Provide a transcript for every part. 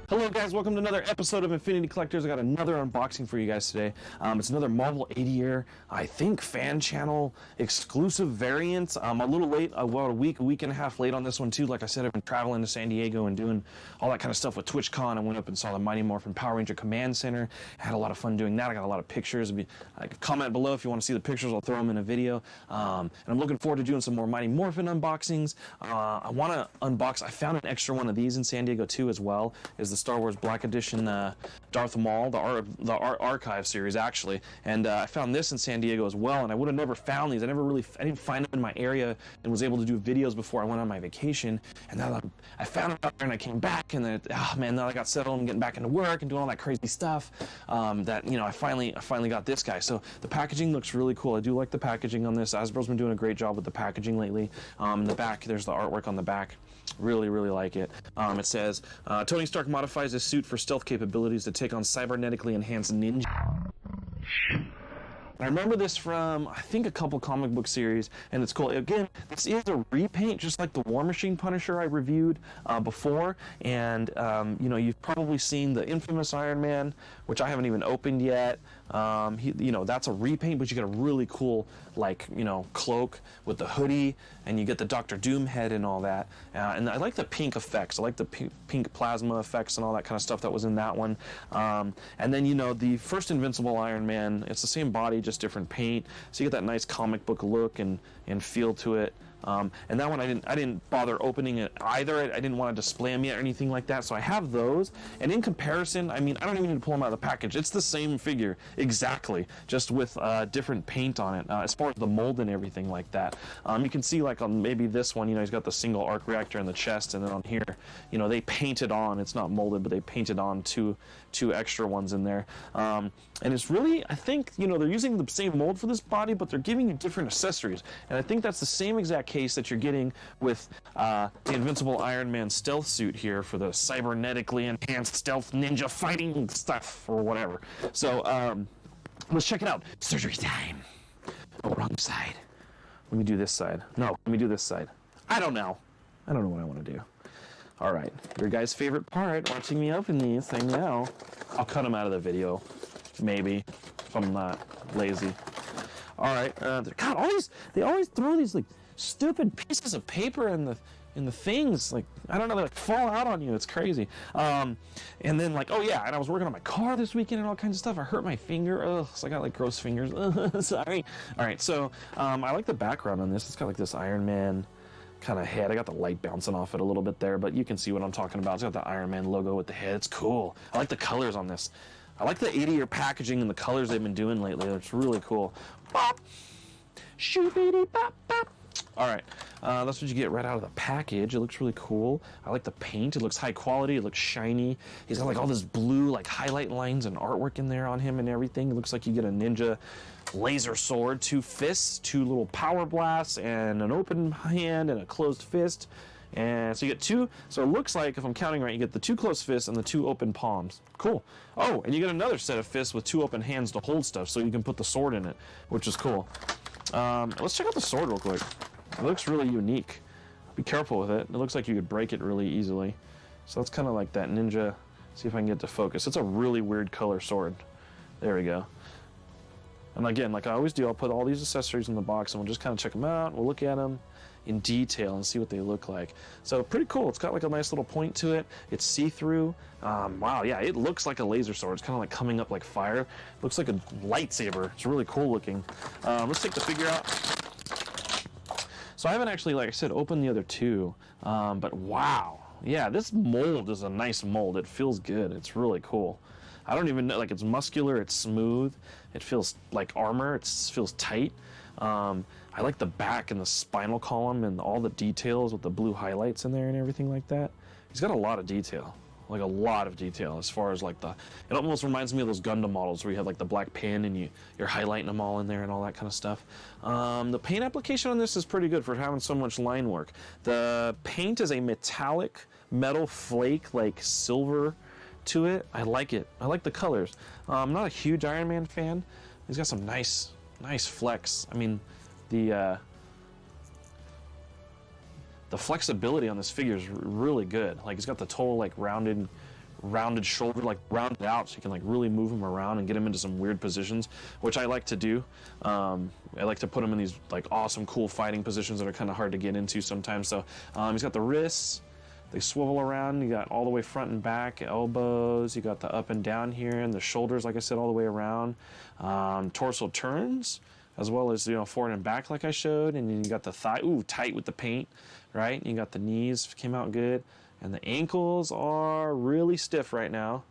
Hello guys, welcome to another episode of Infinity Collectors. I got another unboxing for you guys today. It's another Marvel 80-year, I think, fan channel exclusive variant. I'm a little late, about a week and a half late on this one too. Like I said, I've been traveling to San Diego and doing all that kind of stuff with TwitchCon. I went up and saw the Mighty Morphin Power Ranger Command Center. I had a lot of fun doing that. I got a lot of pictures. Comment below if you want to see the pictures. I'll throw them in a video. And I'm looking forward to doing some more Mighty Morphin unboxings. I want to unbox, I found an extra one of these in San Diego too as well, is the Star Wars Black Edition Darth Maul, the Archive series actually, and I found this in San Diego as well, and I would have never found these. I didn't find them in my area and was able to do videos before I went on my vacation, and now I found them out there and I came back, and then, now I got settled and getting back into work and doing all that crazy stuff, that, you know, I finally got this guy. So the packaging looks really cool. I do like the packaging on this. Hasbro's been doing a great job with the packaging lately. In the back, there's the artwork on the back. Really like it. It says, Tony Stark modifies his suit for stealth capabilities to take on cybernetically enhanced ninja. I remember this from, I think, a couple comic book series, and it's cool. Again, this is a repaint, just like the War Machine Punisher I reviewed before, and, you know, you've probably seen the infamous Iron Man, which I haven't even opened yet. You know, that's a repaint, but you get a really cool, like, you know, cloak with the hoodie, and you get the Dr. Doom head and all that. And I like the pink effects. I like the pink plasma effects and all that kind of stuff that was in that one. And then, you know, the first Invincible Iron Man, it's the same body, just different paint, so you get that nice comic book look and feel to it. And that one I didn't bother opening it either. I didn't want to display them yet or anything like that, so I have those. And in comparison, I mean, I don't even need to pull them out of the package. It's the same figure exactly, just with different paint on it, as far as the mold and everything like that. You can see, like, on maybe this one, you know, he's got the single arc reactor in the chest, and then on here, you know, they painted on, it's not molded, but they painted on two extra ones in there. And it's really, I think, you know, they're using the same mold for this body, but they're giving you different accessories. And I think that's the same exact case that you're getting with the Invincible Iron Man stealth suit here for the cybernetically enhanced stealth ninja fighting stuff or whatever. So let's check it out. Surgery time. Oh, wrong side. Let me do this side. No, let me do this side. I don't know what I want to do. All right, your guys' favorite part, watching me open these. I know. I'll cut them out of the video, maybe, if I'm not lazy. All right, God, they always throw these like stupid pieces of paper in the things, like, I don't know, they like fall out on you. It's crazy. And then, like, oh yeah, and I was working on my car this weekend and all kinds of stuff. I hurt my finger. Ugh, so I got like gross fingers. Sorry. All right, so I like the background on this. It's got like this Iron Man kind of head. I got the light bouncing off it a little bit there, but you can see what I'm talking about. It's got the Iron Man logo with the head. It's cool. I like the colors on this. I like the 80-year packaging and the colors they've been doing lately. It's really cool. Bop! Shoopity bop bop! Alright, that's what you get right out of the package. It looks really cool. I like the paint. It looks high quality. It looks shiny. He's got like all this blue like highlight lines and artwork in there on him and everything. It looks like you get a ninja laser sword, 2 fists, 2 little power blasts, and an open hand and a closed fist. And so you get 2, so it looks like, if I'm counting right, you get the 2 closed fists and the 2 open palms. Cool. Oh, and you get another set of fists with 2 open hands to hold stuff, so you can put the sword in it, which is cool. Let's check out the sword real quick. It looks really unique. Be careful with it. It looks like you could break it really easily. So that's kind of like that ninja. See if I can get to focus. It's a really weird color sword. There we go. And again, like I always do, I'll put all these accessories in the box and we'll just kind of check them out. We'll look at them in detail and see what they look like. So pretty cool. It's got like a nice little point to it. It's see-through. Wow, yeah, it looks like a laser sword. It's kind of like coming up like fire. It looks like a lightsaber. It's really cool looking. Let's take the figure out. So I haven't actually, like I said, opened the other 2, but wow. Yeah, this mold is a nice mold. It feels good. It's really cool. I don't even know, like, it's muscular, it's smooth, it feels like armor, it feels tight. I like the back and the spinal column and all the details with the blue highlights in there and everything like that. He's got a lot of detail. Like a lot of detail as far as like it almost reminds me of those Gundam models where you have like the black pen and you're highlighting them all in there and all that kind of stuff. The paint application on this is pretty good for having so much line work. The paint is a metallic metal flake, like silver to it. I like it. I like the colors. I'm not a huge Iron Man fan. He's got some nice flex. I mean, the flexibility on this figure is really good. Like, it's got the total like rounded rounded shoulder, like rounded out, so you can like really move him around and get him into some weird positions, which I like to do. I like to put him in these like awesome, cool fighting positions that are kind of hard to get into sometimes. So he's got the wrists. They swivel around. You got all the way front and back, elbows. You got the up and down here, and the shoulders, like I said, all the way around. Torso turns, as well as, you know, forward and back, like I showed. And then you got the thigh, ooh, tight with the paint, right? You got the knees, came out good, and the ankles are really stiff right now,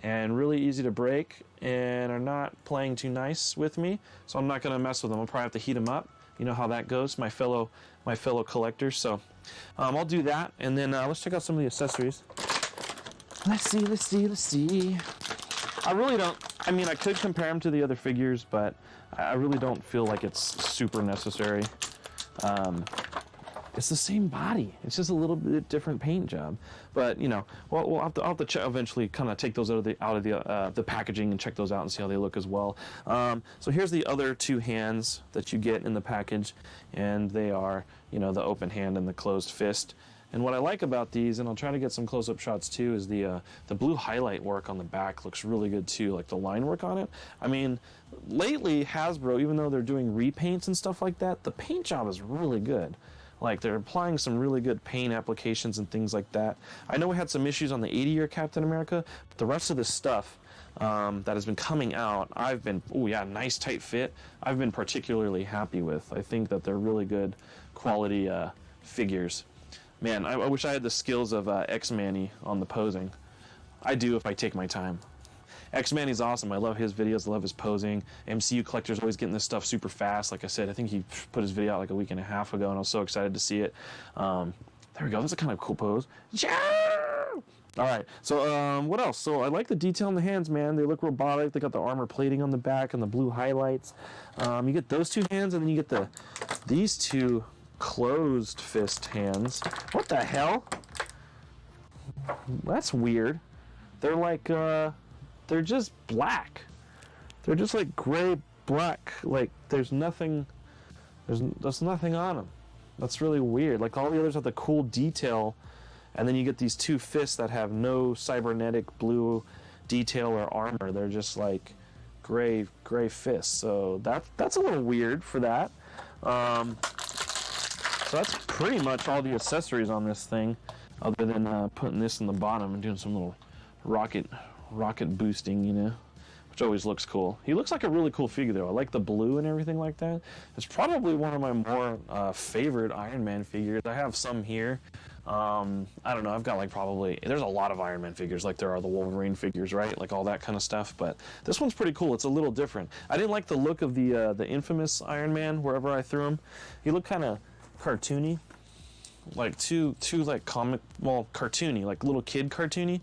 and really easy to break, and are not playing too nice with me. So I'm not gonna mess with them. I'll probably have to heat them up. You know how that goes, my fellow collectors. So I'll do that, and then let's check out some of the accessories. Let's see. I really don't, I mean, I could compare them to the other figures, but I really don't feel like it's super necessary. It's the same body. It's just a little bit different paint job. But, you know, I'll have to check, eventually kind of take those out of the packaging and check those out and see how they look as well. So here's the other two hands that you get in the package, and they are, you know, the open hand and the closed fist. And what I like about these, and I'll try to get some close-up shots too, is the blue highlight work on the back looks really good too, like the line work on it. I mean, lately Hasbro, even though they're doing repaints and stuff like that, the paint job is really good. Like, they're applying some really good paint applications and things like that. I know we had some issues on the 80-year Captain America, but the rest of this stuff that has been coming out, I've been, oh yeah, nice tight fit, I've been particularly happy with. I think that they're really good quality figures. Man, I wish I had the skills of X-Manny on the posing. I do if I take my time. X-Manny's awesome. I love his videos. I love his posing. MCU Collector's always getting this stuff super fast. Like I said, I think he put his video out like a week and a half ago, and I was so excited to see it. There we go. That's a kind of cool pose. Yeah! All right. So what else? So I like the detail in the hands, man. They look robotic. They got the armor plating on the back and the blue highlights. You get those two hands, and then you get these two closed fist hands. What the hell? That's weird. They're like they're just black. They're just like gray black. Like there's nothing on them. That's really weird. Like all the others have the cool detail, and then you get these two fists that have no cybernetic blue detail or armor. They're just like gray fists. So that's a little weird for that. So that's pretty much all the accessories on this thing, other than putting this in the bottom and doing some little rocket boosting, you know, which always looks cool. He looks like a really cool figure though. I like the blue and everything like that. It's probably one of my more favorite Iron Man figures. I have some here. I don't know, I've got like there's a lot of Iron Man figures, like there are the Wolverine figures, right? Like all that kind of stuff, but this one's pretty cool. It's a little different. I didn't like the look of the infamous Iron Man wherever I threw him. He looked kind of cartoony, like too like comic, well, cartoony, like little kid cartoony.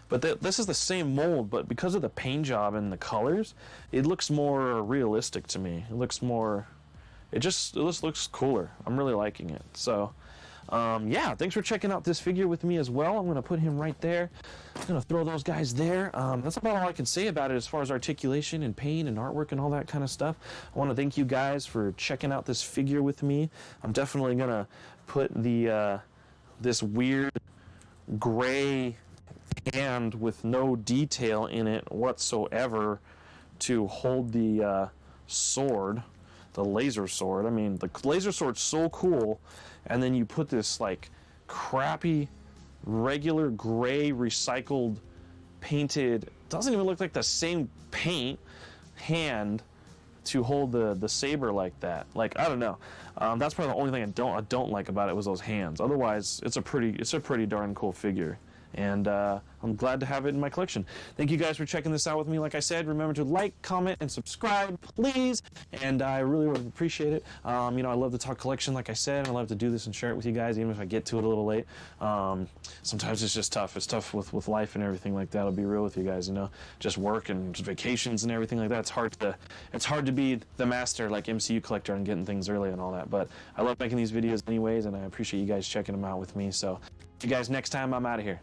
But this is the same mold, but because of the paint job and the colors, it looks more realistic to me. It just looks cooler. I'm really liking it. So yeah, thanks for checking out this figure with me as well. I'm going to put him right there. I'm going to throw those guys there. That's about all I can say about it as far as articulation and paint and artwork and all that kind of stuff. I want to thank you guys for checking out this figure with me. I'm definitely going to put this weird gray hand with no detail in it whatsoever to hold the sword, the laser sword. I mean, the laser sword's so cool, and then you put this like crappy regular gray recycled painted, doesn't even look like the same paint hand to hold the saber like that. Like, I don't know. That's probably the only thing I don't like about it was those hands. Otherwise, it's a pretty darn cool figure. And I'm glad to have it in my collection. Thank you guys for checking this out with me. Like I said, remember to like, comment, and subscribe, please. And I really would appreciate it. You know, I love to talk collection, like I said, and I love to do this and share it with you guys, even if I get to it a little late. Sometimes it's just tough. It's tough with life and everything like that. I'll be real with you guys, you know. Just work and just vacations and everything like that. It's hard to be the master like MCU collector and getting things early and all that. But I love making these videos anyways, and I appreciate you guys checking them out with me. So, see you guys next time. I'm out of here.